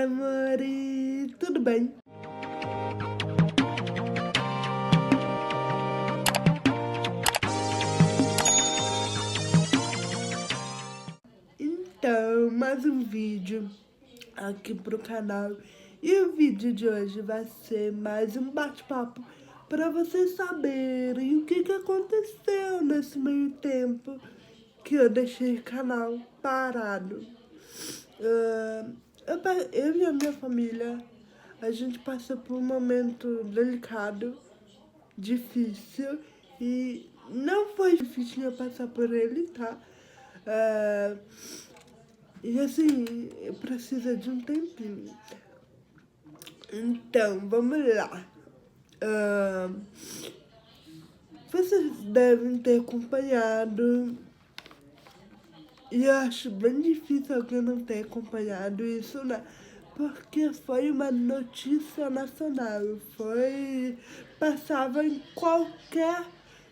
amores, tudo bem? Então, mais um vídeo aqui pro canal. E o vídeo de hoje vai ser mais um bate-papo para vocês saberem o que aconteceu nesse meio tempo que eu deixei o canal parado. Eu e a minha família, a gente passou por um momento delicado, difícil, e não foi difícil eu passar por ele, tá? E assim, precisa de um tempinho. Então, vamos lá. Vocês devem ter acompanhado, e eu acho bem difícil alguém não ter acompanhado isso, né? Porque foi uma notícia nacional, passava em qualquer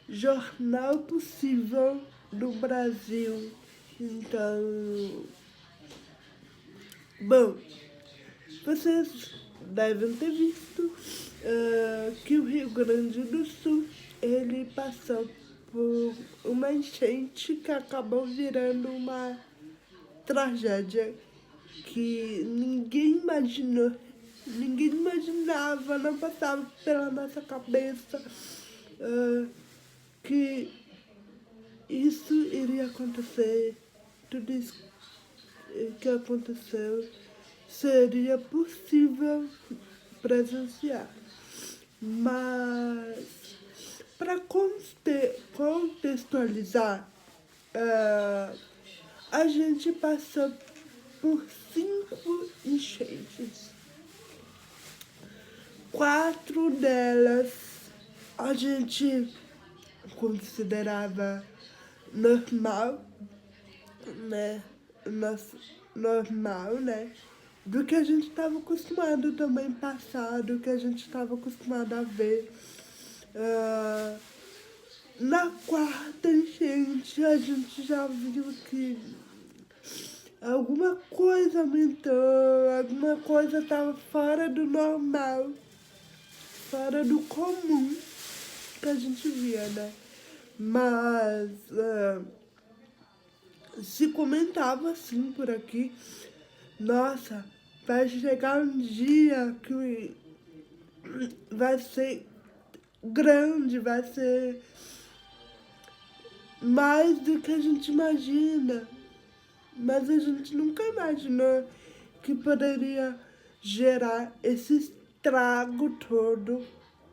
jornal possível do Brasil. Então, bom, vocês devem ter visto que o Rio Grande do Sul, ele passou por uma enchente que acabou virando uma tragédia que ninguém imaginava, não passava pela nossa cabeça que isso iria acontecer, tudo isso que aconteceu seria possível presenciar. Mas, para contextualizar, a gente passou por 5 enchentes. 4 delas a gente considerava normal, né? Normal, né? Do que a gente estava acostumado também passar, do que a gente estava acostumado a ver. Na 4ª enchente, a gente já viu que alguma coisa aumentou, alguma coisa estava fora do normal, fora do comum que a gente via, né? Mas se comentava assim por aqui, nossa, vai chegar um dia que vai ser grande, vai ser mais do que a gente imagina. Mas a gente nunca imaginou que poderia gerar esse estrago todo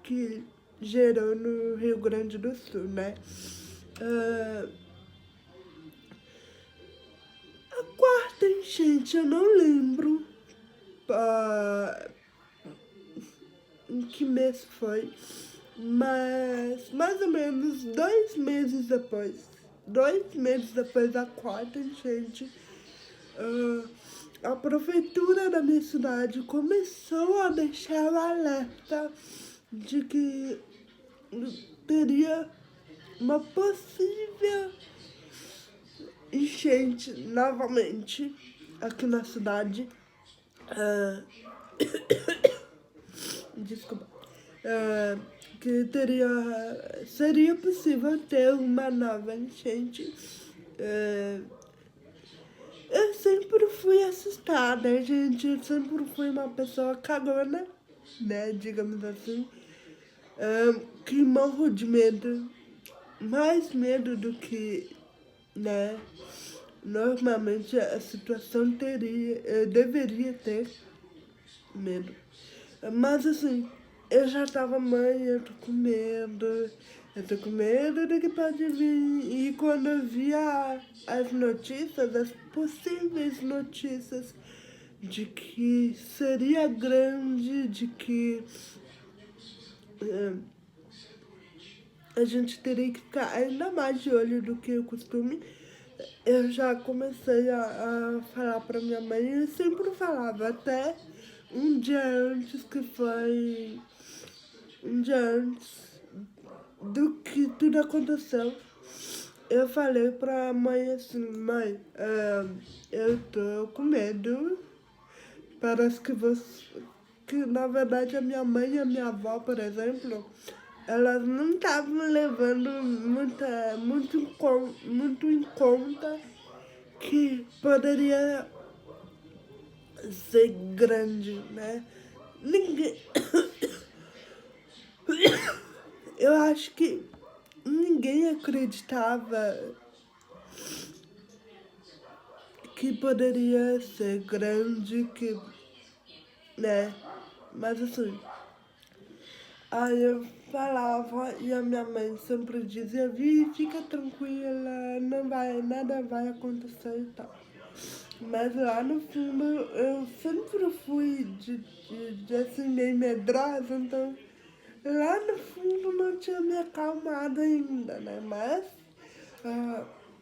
que gerou no Rio Grande do Sul, né? A 4ª enchente, eu não lembro em que mês foi, mas mais ou menos 2 meses depois da 4ª enchente, a prefeitura da minha cidade começou a deixar o alerta de que teria uma possível enchente novamente aqui na cidade. Desculpa. Que seria possível ter uma nova enchente. Eu sempre fui assustada, gente. Eu sempre fui uma pessoa cagona, né? Digamos assim. Que morro de medo. Mais medo do que, né? Normalmente a situação deveria ter medo. Mas assim, eu já tava, mãe, eu tô com medo do que pode vir. E quando eu via as notícias, as possíveis notícias de que seria grande, de que a gente teria que ficar ainda mais de olho do que o costume, eu já comecei a falar pra minha mãe. Eu sempre falava, até um dia antes, que foi um dia antes do que tudo aconteceu, eu falei pra mãe assim, mãe, eu tô com medo parece que na verdade a minha mãe e a minha avó, por exemplo, elas não estavam levando muito em conta que poderia ser grande, né? Ninguém. Eu acho que ninguém acreditava que poderia ser grande, né? Mas assim, aí eu falava e a minha mãe sempre dizia, Vi, fica tranquila, nada vai acontecer e tal. Mas lá no fundo eu sempre fui de assim meio medrosa, então lá no fundo não tinha me acalmado ainda, né? Mas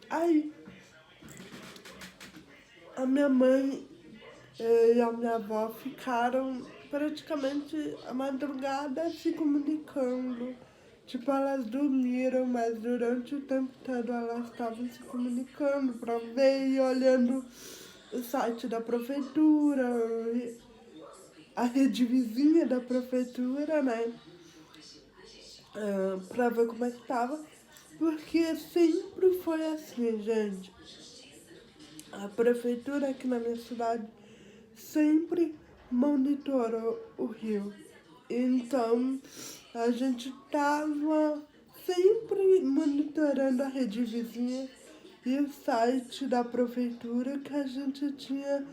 aí a minha mãe e a minha avó ficaram praticamente a madrugada se comunicando. Tipo, elas dormiram, mas durante o tempo todo elas estavam se comunicando para ver e olhando o site da prefeitura, a rede vizinha da prefeitura, né? Pra ver como é que tava. Porque sempre foi assim, gente. A prefeitura aqui na minha cidade sempre monitorou o rio. Então, a gente tava sempre monitorando a rede vizinha e o site da prefeitura, que a gente tinha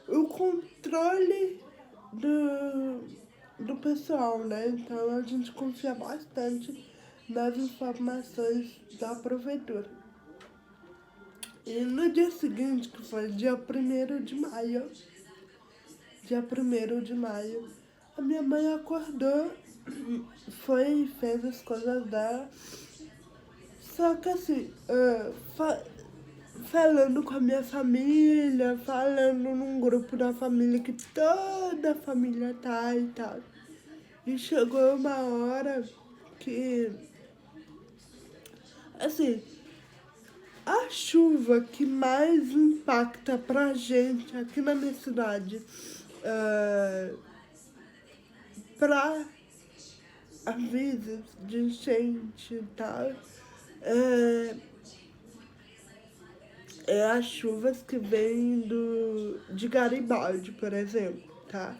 o controle do pessoal, né? Então a gente confia bastante nas informações da prefeitura. E no dia seguinte, que foi dia 1º de maio, a minha mãe acordou, foi e fez as coisas dela. Só que assim, falando com a minha família, falando num grupo da família que toda a família tá e tal. E chegou uma hora que, assim, a chuva que mais impacta pra gente aqui na minha cidade, pra avisos de enchente e tal, é as chuvas que vêm de Garibaldi, por exemplo, tá?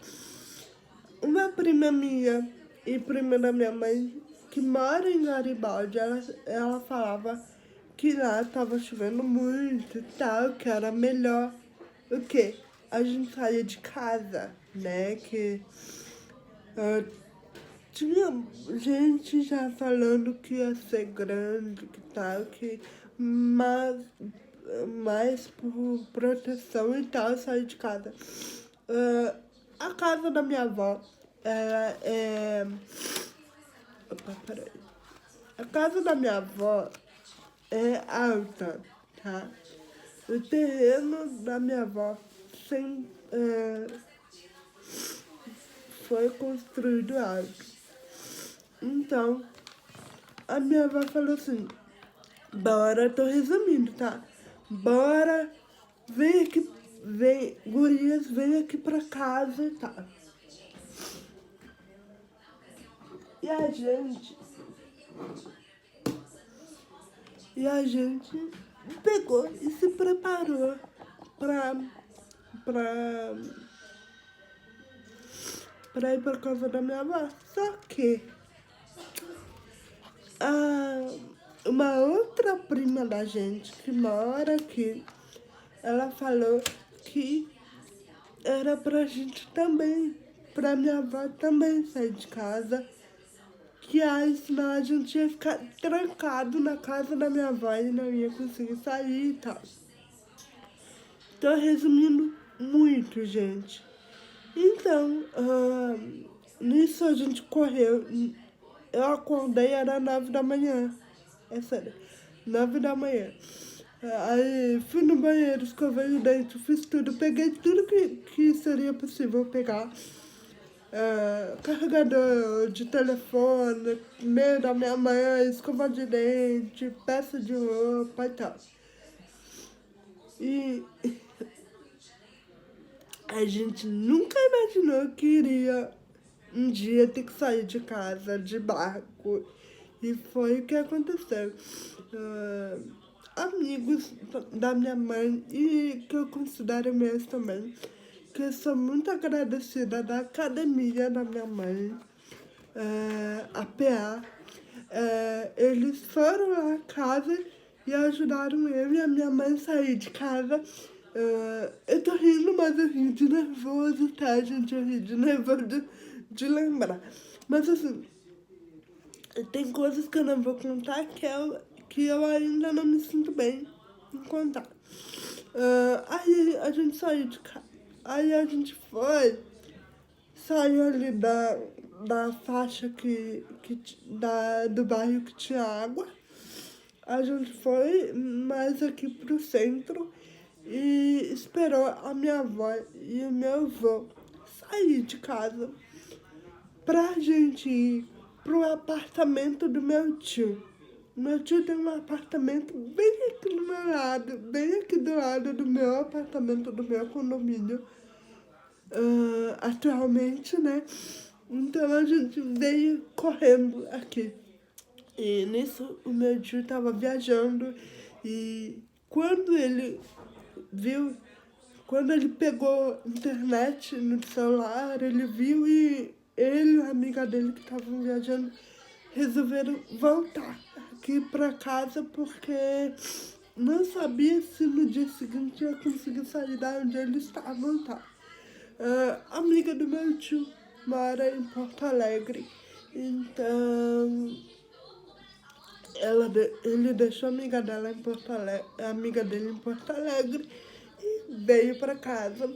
Uma prima minha e prima da minha mãe, que mora em Garibaldi, ela falava que lá tava chovendo muito e tal, que era melhor o quê? A gente saía de casa, né? Que tinha gente já falando que ia ser grande, que tal, mas por proteção e tal, eu saí de casa. A casa da minha avó, ela é... Opa, peraí. A casa da minha avó é alta, tá? O terreno da minha avó foi construído alto. Então, a minha avó falou assim, bora, tô resumindo, tá? Bora, gurias, vem aqui pra casa e tal. E a gente pegou e se preparou pra ir pra casa da minha avó. Só que uma outra prima da gente que mora aqui, ela falou que era pra gente também, pra minha avó também sair de casa, que aí senão a gente ia ficar trancado na casa da minha avó e não ia conseguir sair e tal. Tô resumindo muito, gente. Então, nisso a gente correu. Eu acordei, era 9 da manhã. É sério, 9 da manhã. Aí fui no banheiro, escovei o dente, fiz tudo. Peguei tudo que seria possível pegar. Carregador de telefone, meio da minha mãe, escova de dente, peça de roupa e tal. E A gente nunca imaginou que iria um dia ter que sair de casa de barco. E foi o que aconteceu. Amigos da minha mãe, e que eu considero meus também, que eu sou muito agradecida da academia da minha mãe, a PA. Eles foram lá à casa e ajudaram eu e a minha mãe a sair de casa. Eu tô rindo, mas eu rio de nervoso, tá, gente? Eu rio de nervoso de lembrar. Mas assim, tem coisas que eu não vou contar que eu ainda não me sinto bem em contar. Aí a gente saiu de casa. Aí a gente saiu ali da faixa do bairro que tinha água. A gente foi mais aqui pro centro e esperou a minha avó e o meu avô sair de casa pra gente ir pro apartamento do meu tio. Meu tio tem um apartamento bem aqui do meu lado, bem aqui do lado do meu apartamento, do meu condomínio, atualmente, né? Então a gente veio correndo aqui. E nisso o meu tio estava viajando e quando ele viu, quando ele pegou internet no celular, ele viu e ele e a amiga dele que estavam viajando resolveram voltar aqui para casa porque não sabia se no dia seguinte ia conseguir sair da onde eles estavam, tá? A amiga do meu tio mora em Porto Alegre, então ele deixou a amiga dela em Porto Alegre, a amiga dele em Porto Alegre e veio para casa.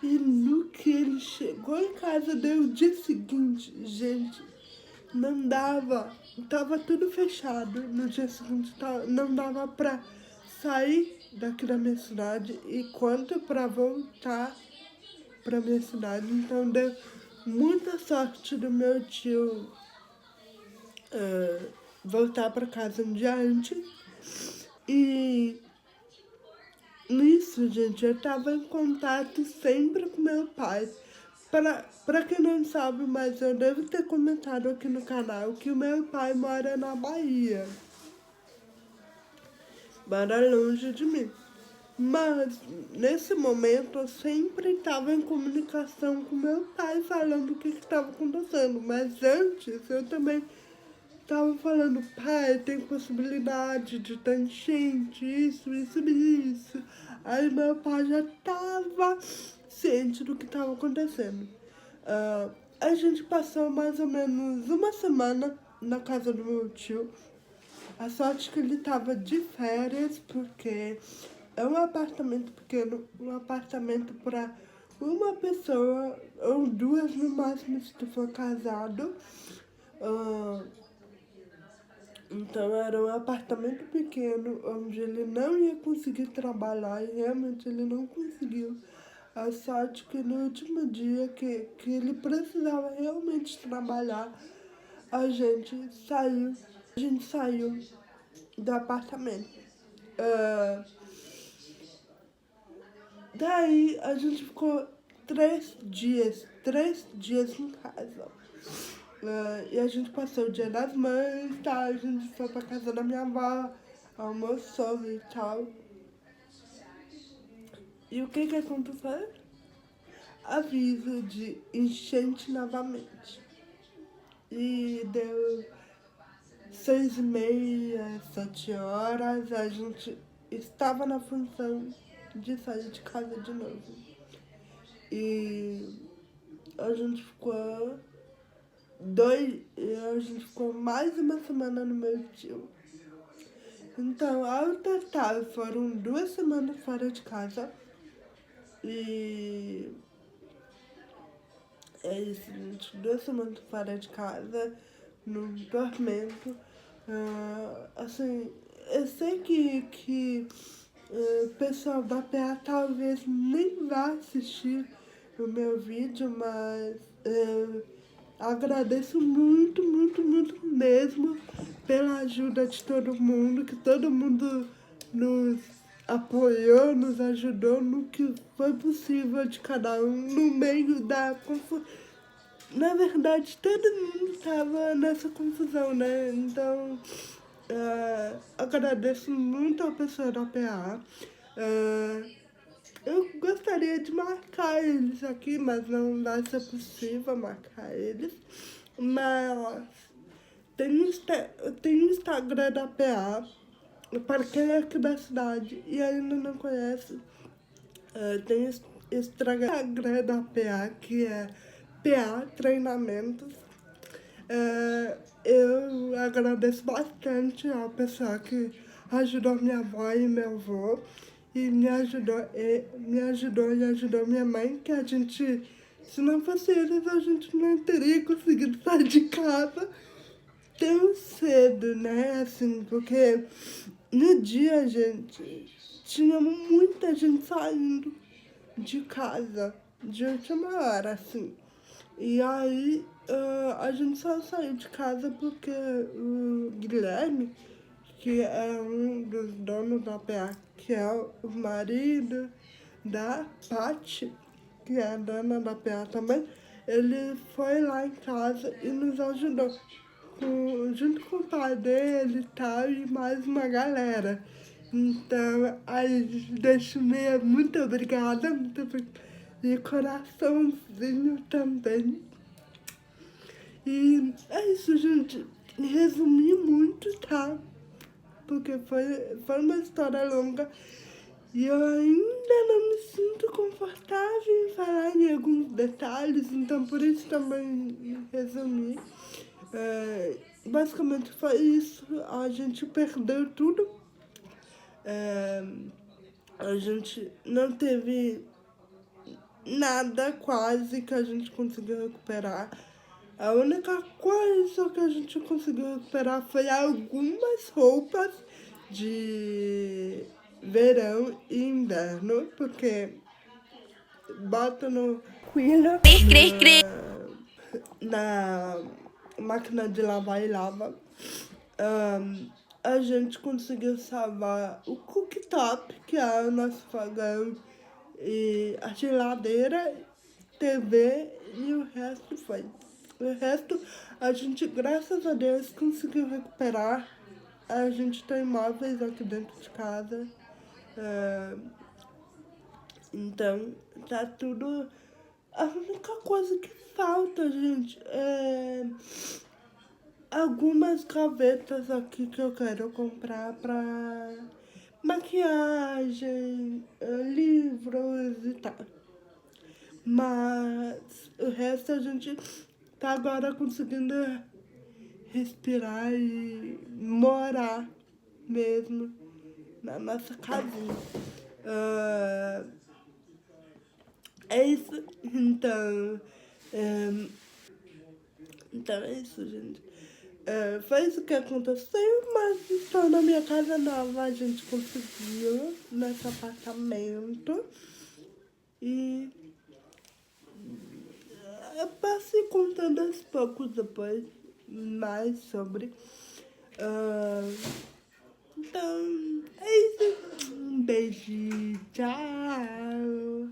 E no que ele chegou em casa, deu o dia seguinte, gente, não dava, tava tudo fechado. No dia seguinte não dava pra sair daqui da minha cidade e quanto pra voltar pra minha cidade. Então deu muita sorte do meu tio voltar pra casa um dia antes. E nisso, gente, eu tava em contato sempre com meu pai. Pra quem não sabe, mas eu devo ter comentado aqui no canal que o meu pai mora na Bahia. Mora longe de mim. Mas, nesse momento, eu sempre estava em comunicação com meu pai, falando o que estava acontecendo. Mas antes, eu também estava falando, pai, tem possibilidade de ter enchente, isso. Aí meu pai já estava ciente do que estava acontecendo. A gente passou mais ou menos uma semana na casa do meu tio. A sorte que ele estava de férias, porque é um apartamento pequeno, um apartamento para uma pessoa ou duas no máximo se tu for casado. Então era um apartamento pequeno onde ele não ia conseguir trabalhar e realmente ele não conseguiu. A sorte que no último dia que ele precisava realmente trabalhar, a gente saiu do apartamento. Daí a gente ficou 3 dias em casa. E a gente passou o dia das mães, tá? A gente foi pra casa da minha avó, almoçou e tal. E o que aconteceu? Aviso de enchente novamente. E deu 6h30, 7 horas, a gente estava na função de sair de casa de novo. E a gente ficou mais uma semana no meu tio. Então, ao total, foram 2 semanas fora de casa. E é isso, gente. 2 semanas fora de casa, no tormento. Assim, eu sei que o pessoal da PA talvez nem vá assistir o meu vídeo, mas agradeço muito mesmo pela ajuda de todo mundo, que todo mundo nos apoiou, nos ajudou no que foi possível de cada um no meio da confusão. Na verdade, todo mundo estava nessa confusão, né? Então, agradeço muito a pessoa da PA. Eu gostaria de marcar eles aqui, mas não vai ser possível marcar eles. Mas tem o Instagram da PA. Para quem é aqui da cidade e ainda não conhece, tem o Instagram da PA, que é PA Treinamentos. Eu agradeço bastante a pessoa que ajudou minha avó e meu avô e me ajudou e ajudou minha mãe, que a gente, se não fosse eles, a gente não teria conseguido sair de casa tão cedo, né? Assim, porque no dia, gente, tinha muita gente saindo de casa de última hora, assim. E aí a gente só saiu de casa porque o Guilherme, que é um dos donos da PA, que é o marido da Paty, que é a dona da PA também, ele foi lá em casa e nos ajudou. Junto com o pai dele e tal, e mais uma galera. Então, aí deixo muito obrigada, de coraçãozinho também. E é isso, gente. Resumi muito, tá? Porque foi uma história longa e eu ainda não me sinto confortável em falar em alguns detalhes, então por isso também resumi. Basicamente foi isso, a gente perdeu tudo, a gente não teve nada quase que a gente conseguiu recuperar. A única coisa que a gente conseguiu recuperar foi algumas roupas de verão e inverno, porque bota no Quila na máquina de lavar e lava. A gente conseguiu salvar o cooktop, que é o nosso fogão, e a geladeira, TV, e o resto foi. O resto a gente, graças a Deus, conseguiu recuperar. A gente tem móveis aqui dentro de casa. Então, tá tudo. A única coisa que falta, gente, é algumas gavetas aqui que eu quero comprar pra maquiagem, livros e tal. Mas o resto a gente tá agora conseguindo respirar e morar mesmo na nossa casinha. É isso, então é isso, gente. Foi isso que aconteceu, mas estou na minha casa nova, a gente conseguiu nesse apartamento. E eu passei contando aos poucos depois mais sobre. Então, é isso. Um beijo, tchau.